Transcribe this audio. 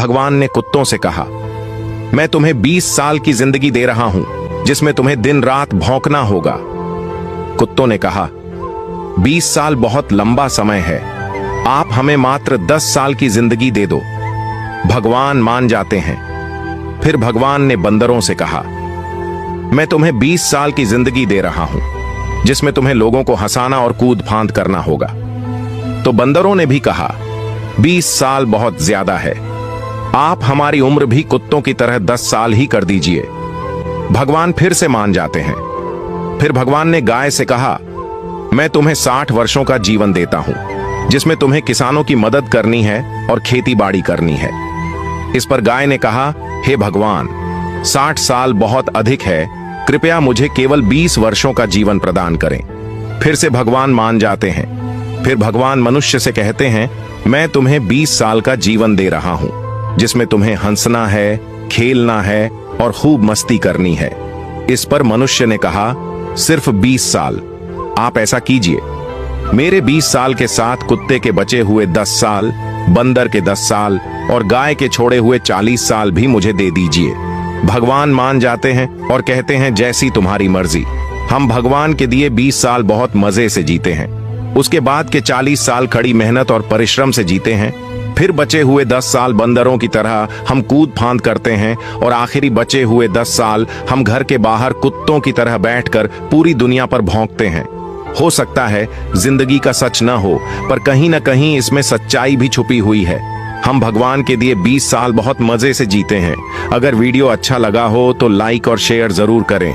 भगवान ने कुत्तों से कहा, मैं तुम्हें 20 साल की जिंदगी दे रहा हूं, जिसमें तुम्हें दिन रात भौंकना होगा। कुत्तों ने कहा, 20 साल बहुत लंबा समय है, आप हमें मात्र 10 साल की जिंदगी दे दो। भगवान मान जाते हैं। फिर भगवान ने बंदरों से कहा, मैं तुम्हें 20 साल की जिंदगी दे रहा हूं, जिसमें तुम्हें लोगों को हंसाना और कूद फांद करना होगा। तो बंदरों ने भी कहा, 20 साल बहुत ज्यादा है, आप हमारी उम्र भी कुत्तों की तरह 10 साल ही कर दीजिए। भगवान फिर से मान जाते हैं। फिर भगवान ने गाय से कहा, मैं तुम्हें 60 वर्षों का जीवन देता हूं, जिसमें तुम्हें किसानों की मदद करनी है और खेती बाड़ी करनी है। इस पर गाय ने कहा, हे भगवान, 60 साल बहुत अधिक है, कृपया मुझे केवल 20 वर्षों का जीवन प्रदान करें। फिर से भगवान मान जाते हैं। फिर भगवान मनुष्य से कहते हैं, मैं तुम्हें 20 साल का जीवन दे रहा हूं, जिसमें तुम्हें हंसना है, खेलना है और खूब मस्ती करनी है। इस पर मनुष्य ने कहा, सिर्फ 20 साल, आप ऐसा कीजिए, मेरे 20 साल के साथ कुत्ते के बचे हुए 10 साल, बंदर के 10 साल और गाय के छोड़े हुए 40 साल भी मुझे दे दीजिए। भगवान मान जाते हैं और कहते हैं, जैसी तुम्हारी मर्जी। हम भगवान के दिए 20 साल बहुत मजे से जीते हैं। उसके बाद के 40 साल कड़ी मेहनत और परिश्रम से जीते हैं। फिर बचे हुए 10 साल बंदरों की तरह हम कूद फांद करते हैं और आखिरी बचे हुए 10 साल हम घर के बाहर कुत्तों की तरह बैठकर पूरी दुनिया पर भौंकते हैं। हो सकता है जिंदगी का सच न हो, पर कहीं ना कहीं इसमें सच्चाई भी छुपी हुई है। हम भगवान के दिए 20 साल बहुत मजे से जीते हैं। अगर वीडियो अच्छा लगा हो तो लाइक और शेयर जरूर करें।